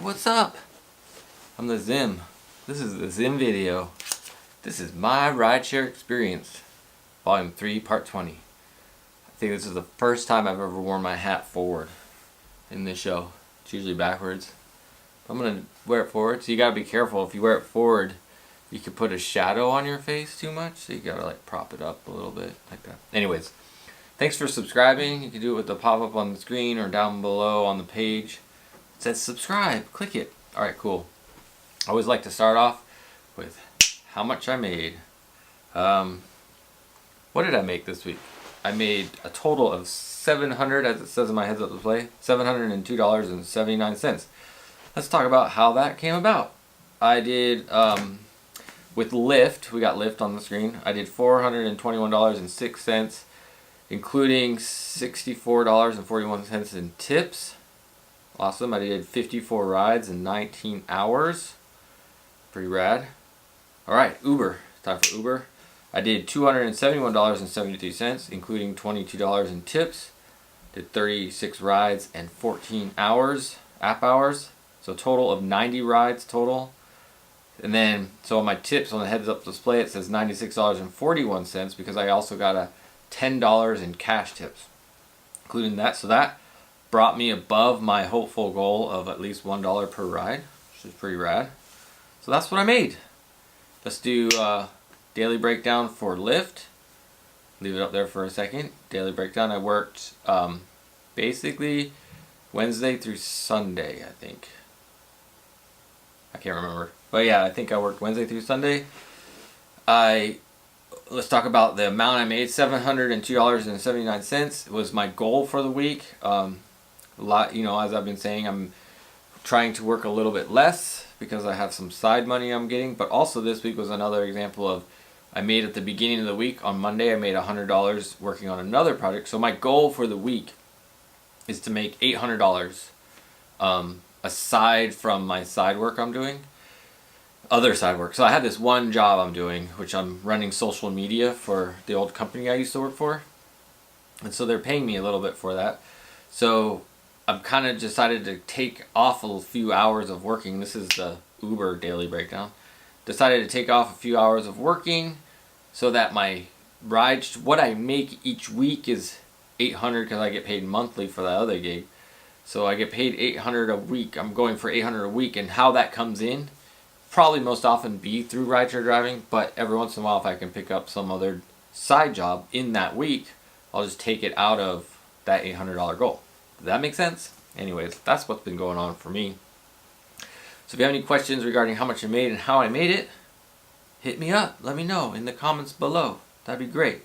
what's up? I'm the Zim. This is the Zim video. This is my rideshare experience. Volume 3, Part 20. I think this is the first time I've ever worn my hat forward in this show. It's usually backwards. I'm going to wear it forward, so you got to be careful. If you wear it forward, you could put a shadow on your face too much, so you got to like prop it up a little bit like that. Anyways, thanks for subscribing. You can do it with the pop-up on the screen or down below on the page. It says subscribe. Click it. Alright, cool. I always like to start off with how much I made. What did I make this week? I made a total of $700, as it says in my heads-up display, $702.79. Let's talk about how that came about. I did, with Lyft, we got Lyft on the screen, I did $421.06, including $64.41 in tips. Awesome. I did 54 rides in 19 hours. Pretty rad. Alright, Uber. Time for Uber. I did $271.73, including $22 in tips. Did 36 rides and 14 hours, app hours. So total of 90 rides total. And then, so on my tips on the heads-up display, it says $96.41 because I also got a $10 in cash tips, including that. So that brought me above my hopeful goal of at least $1 per ride, which is pretty rad. So that's what I made. Let's do daily breakdown for Lyft. Leave it up there for a second. Daily breakdown. I worked basically Wednesday through Sunday, I think. I can't remember. But yeah, I think I worked Wednesday through Sunday. Let's talk about the amount I made. $702.79 was my goal for the week. As I've been saying, I'm trying to work a little bit less because I have some side money I'm getting. But also this week was another example of I made at the beginning of the week. On Monday I made $100 working on another project. So my goal for the week is to make $800 aside from my side work I'm doing. Other side work. So I have this one job I'm doing, which I'm running social media for the old company I used to work for. And so they're paying me a little bit for that. So I've kind of decided to take off a few hours of working. This is the Uber daily breakdown. Decided to take off a few hours of working so that my what I make each week is $800 because I get paid monthly for that other gig. So I get paid $800 a week. I'm going for $800 a week, and how that comes in, probably most often be through rideshare driving, but every once in a while if I can pick up some other side job in that week, I'll just take it out of that $800 goal. Does that make sense? Anyways, that's what's been going on for me. So if you have any questions regarding how much I made and how I made it, hit me up. Let me know in the comments below. That'd be great.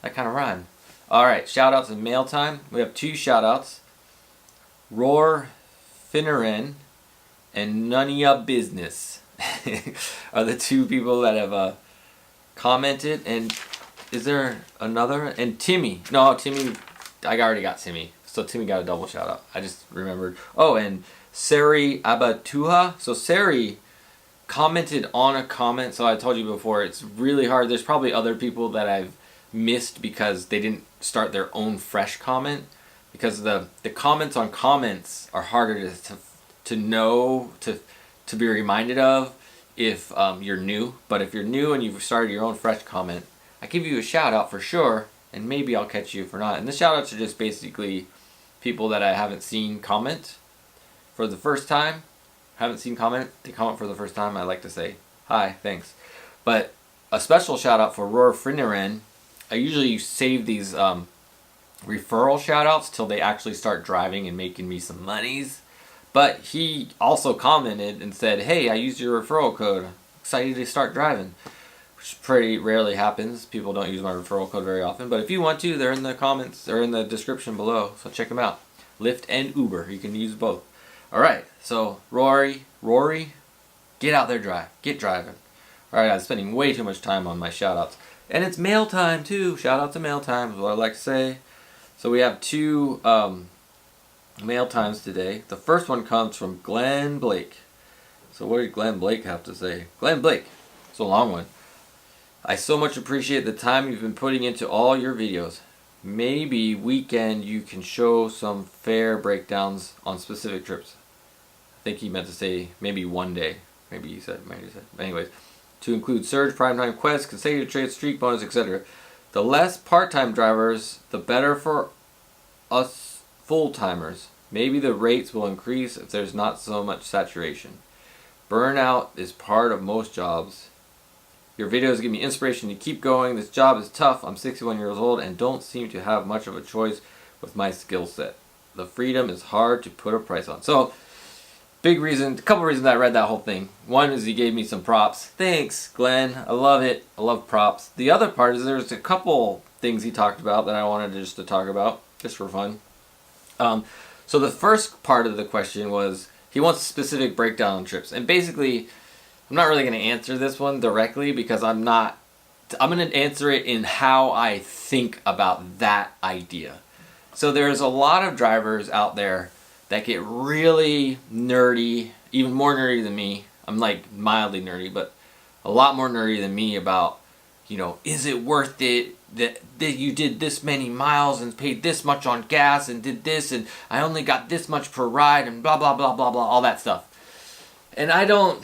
That kind of rhymed. Alright, shoutouts and mail time. We have 2 shoutouts. Roar Finneran and None of Ya Business are the 2 people that have commented. And is there another? And Timmy. No, Timmy, I already got Timmy. So Timmy got a double shout out. I just remembered. Oh, and Sari Abatuha. So Sari commented on a comment. So I told you before, it's really hard. There's probably other people that I've missed because they didn't start their own fresh comment. Because the comments on comments are harder to know, to be reminded of if you're new. But if you're new and you've started your own fresh comment, I give you a shout out for sure, and maybe I'll catch you for not. And the shout outs are just basically people that I haven't seen comment for the first time. Haven't seen comment, they comment for the first time. I like to say hi, thanks. But a special shout out for Roar Frinneren. I usually save these referral shout outs till they actually start driving and making me some monies. But he also commented and said, hey, I used your referral code. Excited to start driving. Which pretty rarely happens. People don't use my referral code very often. But if you want to, they're in the comments or in the description below. So check them out. Lyft and Uber. You can use both. Alright, so Rory, get out there, get driving. Alright, I'm spending way too much time on my shoutouts. And it's mail time too. Shout out to mail time is what I like to say. So we have 2 mail times today. The first one comes from Glenn Blake. So what did Glenn Blake have to say? Glenn Blake. It's a long one. I so much appreciate the time you've been putting into all your videos. Maybe weekend you can show some fare breakdowns on specific trips. think he meant to say maybe one day. Maybe he said. Anyways, to include surge, primetime quests, consecutive trades, streak bonus, etc. The less part-time drivers, the better for us full-timers. Maybe the rates will increase if there's not so much saturation. Burnout is part of most jobs. Your videos give me inspiration to keep going. This job is tough. I'm 61 years old and don't seem to have much of a choice with my skill set. The freedom is hard to put a price on. So, a couple reasons I read that whole thing. One is he gave me some props. Thanks, Glenn. I love it. I love props. The other part is there's a couple things he talked about that I wanted to talk about, just for fun. So the first part of the question was he wants a specific breakdown on trips. And basically, I'm not really going to answer this one directly because I'm going to answer it in how I think about that idea. So there's a lot of drivers out there that get really nerdy, even more nerdy than me. I'm like mildly nerdy, but a lot more nerdy than me about, is it worth it that you did this many miles and paid this much on gas and did this and I only got this much per ride and blah, blah, blah, blah, blah, all that stuff. And I don't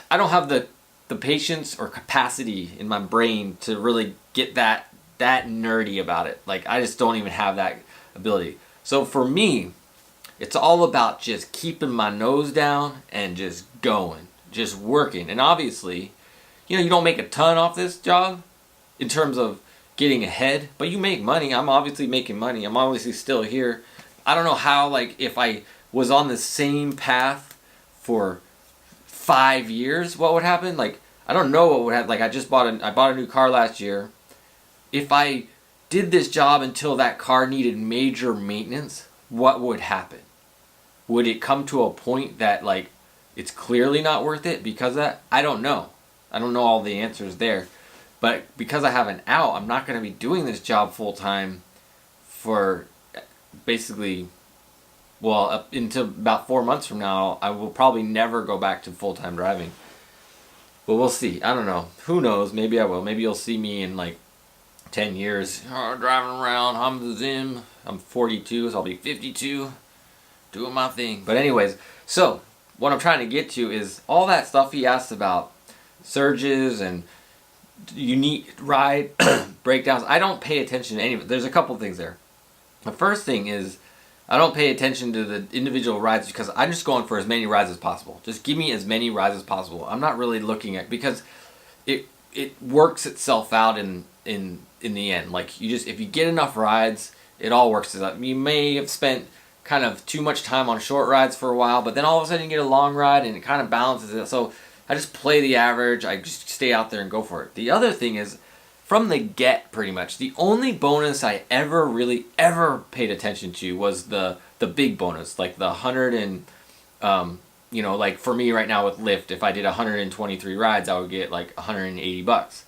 have the patience or capacity in my brain to really get that nerdy about it. Like, I just don't even have that ability. So for me, it's all about just keeping my nose down and just going, just working. And obviously, you don't make a ton off this job in terms of getting ahead, but you make money. I'm obviously making money. I'm obviously still here. I don't know how, if I was on the same path for 5 years, what would happen? I don't know what would happen. I bought a new car last year. If I did this job until that car needed major maintenance, what would happen? Would it come to a point that it's clearly not worth it because of that? I don't know. I don't know all the answers there. But because I have an out, I'm not going to be doing this job full time for basically, up until about 4 months from now. I will probably never go back to full time driving. But we'll see. I don't know. Who knows? Maybe I will. Maybe you'll see me in 10 years driving around. I'm the Zim. I'm 42, so I'll be 52. Doing my thing. But anyways, so what I'm trying to get to is all that stuff he asked about, surges and unique ride breakdowns. I don't pay attention to any of it. There's a couple things there. The first thing is I don't pay attention to the individual rides because I'm just going for as many rides as possible. Just give me as many rides as possible. I'm not really looking at, because it works itself out in the end. If you get enough rides, it all works out. You may have spent kind of too much time on short rides for a while, but then all of a sudden you get a long ride and it kind of balances it. So I just play the average. I just stay out there and go for it. The other thing is, from the get, pretty much, the only bonus I ever paid attention to was the big bonus, the 100 and, for me right now with Lyft, if I did 123 rides, I would get $180.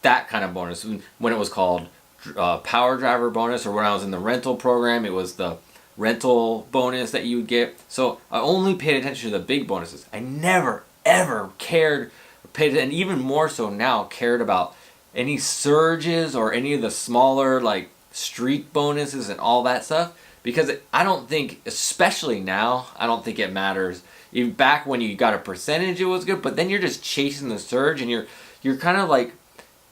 That kind of bonus. When it was called Power Driver bonus, or when I was in the rental program, it was the rental bonus that you would get. So I only paid attention to the big bonuses. I never ever cared, and even more so now, cared about any surges or any of the smaller streak bonuses and all that stuff, because I don't think, especially now, I don't think it matters. Even back when you got a percentage, it was good, but then you're just chasing the surge and you're kind of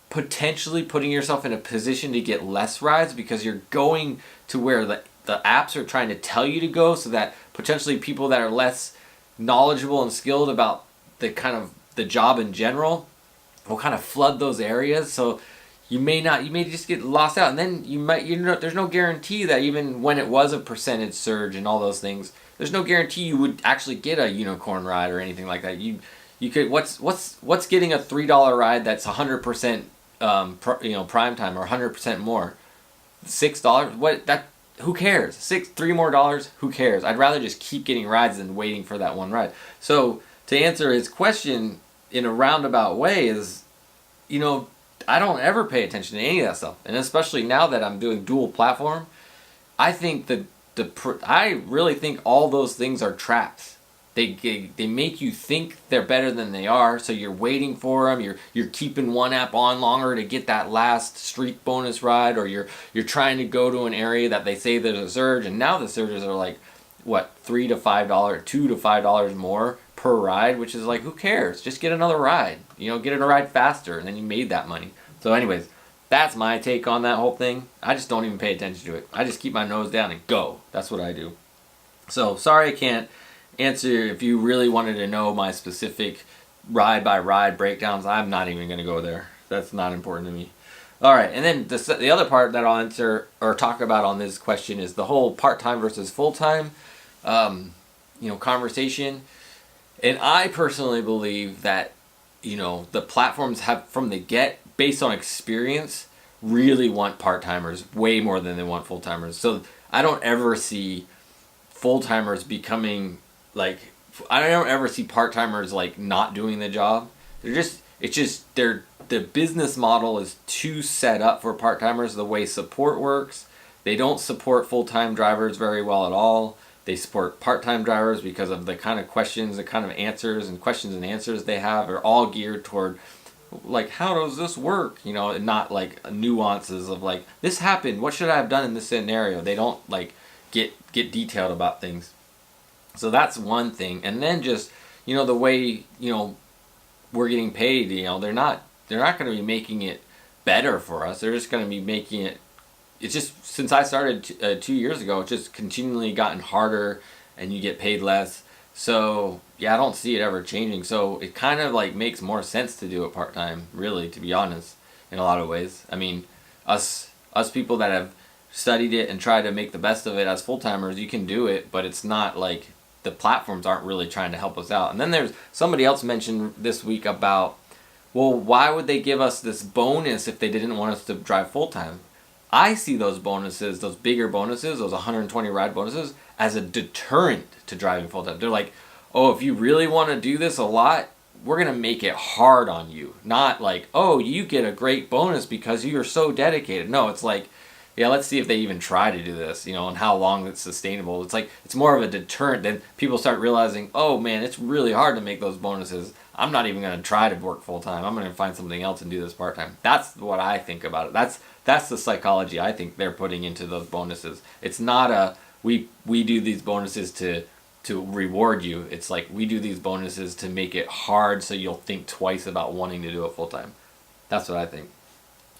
potentially putting yourself in a position to get less rides because you're going to where the apps are trying to tell you to go, so that potentially people that are less knowledgeable and skilled about the job in general will kind of flood those areas. So you may just get lost out, and then there's no guarantee that even when it was a percentage surge and all those things, there's no guarantee you would actually get a unicorn ride or anything like that. You could, what's getting a $3 ride that's 100% prime time or 100% more? $6? Who cares? $3 more? Who cares? I'd rather just keep getting rides than waiting for that one ride. So to answer his question in a roundabout way is, I don't ever pay attention to any of that stuff. And especially now that I'm doing dual platform, I think I really think all those things are traps. They make you think they're better than they are, so you're waiting for them. You're keeping one app on longer to get that last streak bonus ride, or you're trying to go to an area that they say there's a surge, and now the surges are what, $3 to $5 more per ride, which is like, who cares? Just get another ride. Get a ride faster, and then you made that money. So anyways, that's my take on that whole thing. I just don't even pay attention to it. I just keep my nose down and go. That's what I do. So sorry I can't answer if you really wanted to know my specific ride by ride breakdowns. I'm not even going to go there. That's not important to me. All right, and then the other part that I'll answer or talk about on this question is the whole part-time versus full-time conversation. And I personally believe that the platforms have, from the get, based on experience, really want part-timers way more than they want full-timers. So I don't ever see full-timers becoming like, I don't ever see part-timers like not doing the job. The business model is too set up for part-timers the way support works. They don't support full-time drivers very well at all. They support part-time drivers because of the kind of questions, the kind of answers and questions and answers they have are all geared toward like, how does this work? And not like nuances of like, this happened, what should I have done in this scenario? They don't like get detailed about things. So that's one thing. And then just, the way, we're getting paid, they're not going to be making it better for us. They're just going to be making it, it's just, since I started 2 years ago, it's just continually gotten harder and you get paid less. So yeah, I don't see it ever changing. So it kind of like makes more sense to do it part-time, really, to be honest, in a lot of ways. I mean, us people that have studied it and tried to make the best of it as full-timers, you can do it, but it's not like the platforms aren't really trying to help us out. And then there's somebody else mentioned this week about, well, why would they give us this bonus if they didn't want us to drive full-time? I see those bonuses, those bigger bonuses, those 120 ride bonuses, as a deterrent to driving full-time. They're like, oh, if you really want to do this a lot, we're going to make it hard on you. Not like, oh, you get a great bonus because you're so dedicated. No, it's like, yeah, let's see if they even try to do this, and how long it's sustainable. It's like, it's more of a deterrent. Then people start realizing, oh man, it's really hard to make those bonuses. I'm not even going to try to work full-time. I'm going to find something else and do this part-time. That's what I think about it. That's the psychology I think they're putting into those bonuses. It's not a, we do these bonuses to reward you. It's like, we do these bonuses to make it hard so you'll think twice about wanting to do it full-time. That's what I think.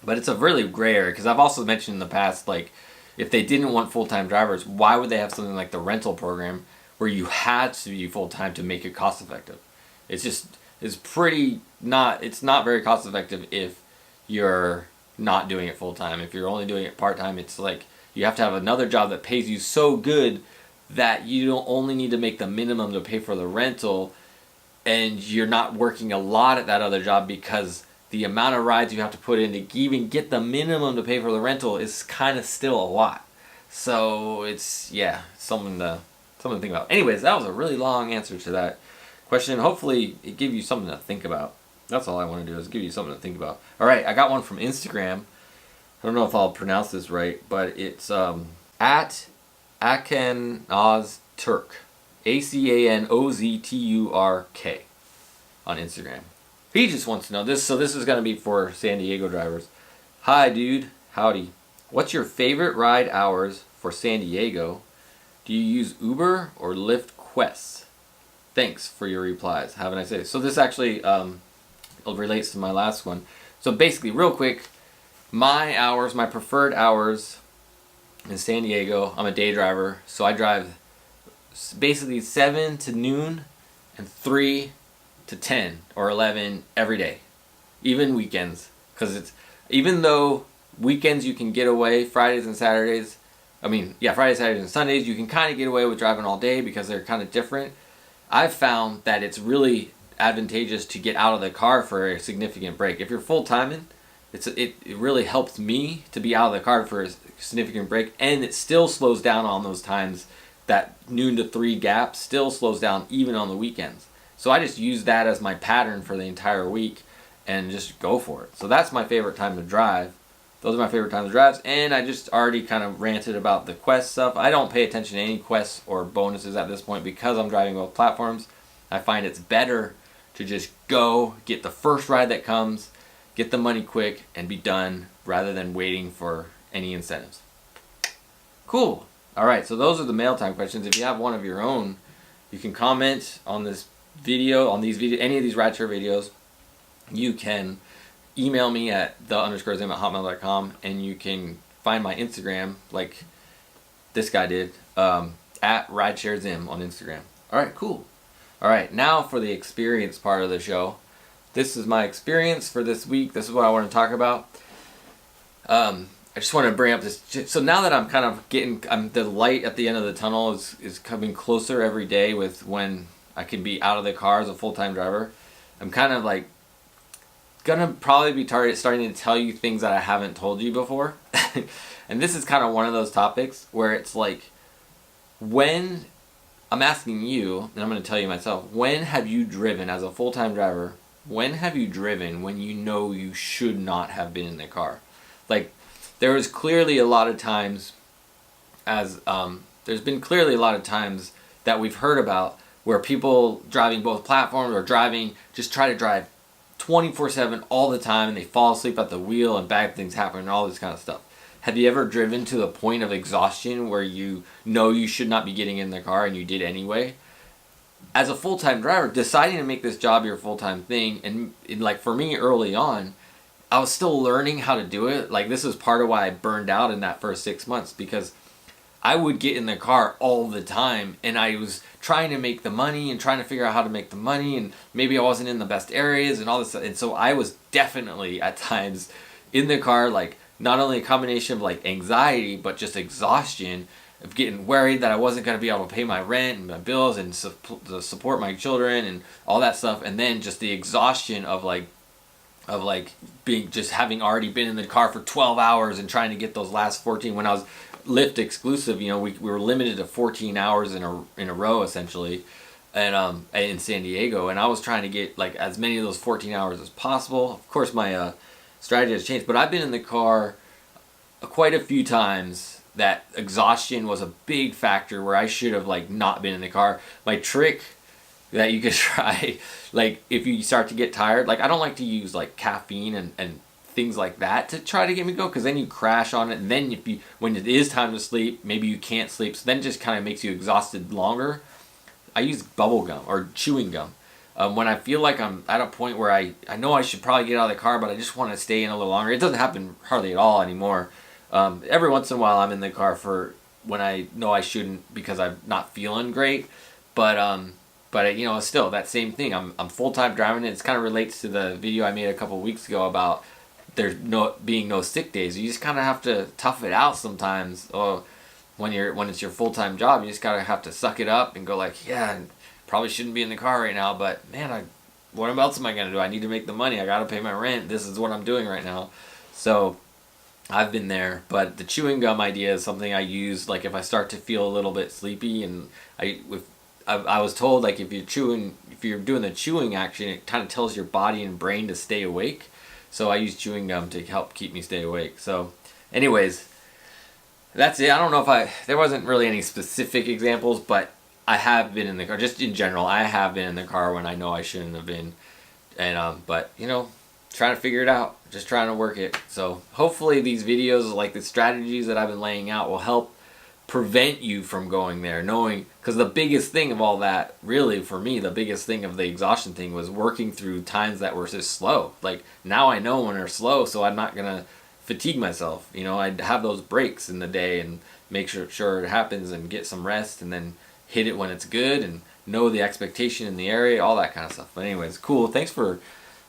But it's a really gray area, because I've also mentioned in the past, like, if they didn't want full-time drivers, why would they have something like the rental program where you had to be full-time to make it cost-effective? It's not very cost-effective if you're not doing it full-time. If you're only doing it part-time, it's like you have to have another job that pays you so good that you don't only need to make the minimum to pay for the rental, and you're not working a lot at that other job because the amount of rides you have to put in to even get the minimum to pay for the rental is kind of still a lot. So it's, yeah, something to think about. Anyways, that was a really long answer to that question. Hopefully it gave you something to think about. That's all I want to do, is give you something to think about. All right, I got one from Instagram. I don't know if I'll pronounce this right, but it's at Akanozturk, Acanozturk on Instagram. He just wants to know this, so this is going to be for San Diego drivers. Hi, dude. Howdy. What's your favorite ride hours for San Diego? Do you use Uber or Lyft Quests? Thanks for your replies. Have a nice day. So this actually relates to my last one. So basically, real quick, my preferred hours in San Diego, I'm a day driver, so I drive basically 7 to noon and 3 to 10 or 11 every day, even weekends, because even though weekends you can get away, Fridays and Saturdays, Fridays, Saturdays and Sundays, you can kind of get away with driving all day because they're kind of different. I've found that it's advantageous to get out of the car for a significant break. If you're full-timing, it really helps me to be out of the car for a significant break, and it still slows down on those times. That noon to 3 gap still slows down even on the weekends. So I just use that as my pattern for the entire week and just go for it. So that's my favorite time to drive. Those are my favorite times to drive. And I just already kind of ranted about the quest stuff. I don't pay attention to any quests or bonuses at this point because I'm driving both platforms. I find it's better to just go, get the first ride that comes, get the money quick, and be done rather than waiting for any incentives. Cool. All right, so those are the mail time questions. If you have one of your own, you can comment on this video, any of these rideshare videos. You can email me at the_zim@hotmail.com, and you can find my Instagram like this guy did, at ridesharezim on Instagram. All right, cool. All right, now for the experience part of the show. This is my experience for this week. This is what I want to talk about. I just want to bring up this. So now that I'm kind of the light at the end of the tunnel is coming closer every day with when I can be out of the car as a full-time driver. I'm kind of like gonna probably be starting to tell you things that I haven't told you before. And this is kind of one of those topics where it's like, when I'm asking you, and I'm going to tell you myself, when have you driven as a full-time driver? When have you driven when you know you should not have been in the car? Like, there's been clearly a lot of times that we've heard about where people driving both platforms or just try to drive 24/7 all the time, and they fall asleep at the wheel and bad things happen and all this kind of stuff. Have you ever driven to the point of exhaustion where you know you should not be getting in the car and you did anyway? As a full-time driver, deciding to make this job your full-time thing, and like for me early on, I was still learning how to do it. Like, this is part of why I burned out in that first 6 months, because I would get in the car all the time and I was trying to make the money and trying to figure out how to make the money, and maybe I wasn't in the best areas and all this stuff. And so I was definitely at times in the car, like, not only a combination of like anxiety, but just exhaustion of getting worried that I wasn't going to be able to pay my rent and my bills and to support my children and all that stuff. And then just the exhaustion of having already been in the car for 12 hours and trying to get those last 14. When I was Lyft exclusive, we were limited to 14 hours in a row essentially, and in San Diego, and I was trying to get like as many of those 14 hours as possible. Of course, my strategy has changed, but I've been in the car quite a few times that exhaustion was a big factor where I should have like not been in the car. My trick that you could try, like if you start to get tired, like I don't like to use like caffeine and things like that to try to get me go, because then you crash on it, and then when it is time to sleep, maybe you can't sleep, so then it just kind of makes you exhausted longer. I use bubble gum or chewing gum. When I feel like I'm at a point where I know I should probably get out of the car, but I just want to stay in a little longer. It doesn't happen hardly at all anymore. Every once in a while I'm in the car for when I know I shouldn't because I'm not feeling great. But still that same thing. I'm full-time driving it. It kind of relates to the video I made a couple weeks ago about there being no sick days. You just kind of have to tough it out sometimes. When it's your full-time job, you just gotta have to suck it up and go like, yeah, probably shouldn't be in the car right now, but man, what else am I gonna do? I need to make the money. I gotta pay my rent. This is what I'm doing right now. So I've been there, but the chewing gum idea is something I use like if I start to feel a little bit sleepy, and I was told like if you're doing the chewing action, it kind of tells your body and brain to stay awake. So I use chewing gum to help keep me stay awake. So anyways, that's it. I don't know if there wasn't really any specific examples, but I have been in the car, just in general, I have been in the car when I know I shouldn't have been. And, but, trying to figure it out, just trying to work it. So hopefully these videos, like the strategies that I've been laying out, will help prevent you from going there, because the biggest thing of all that, really for me, the biggest thing of the exhaustion thing was working through times that were just slow. Like now I know when they're slow, so I'm not going to fatigue myself. I'd have those breaks in the day and make sure it happens and get some rest, and then hit it when it's good and know the expectation in the area, all that kind of stuff. But anyways, cool. Thanks for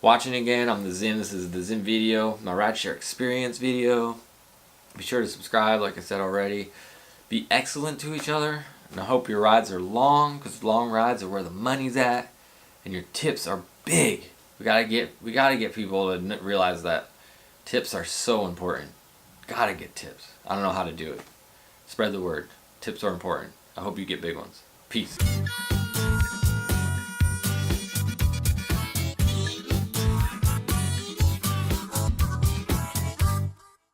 watching again. I'm the Zim. This is the Zim video, my rideshare experience video. Be sure to subscribe, like I said already. Be excellent to each other, and I hope your rides are long, because long rides are where the money's at, and your tips are big. We gotta get people to realize that tips are so important. Gotta get tips. I don't know how to do it. Spread the word. Tips are important. I hope you get big ones. Peace.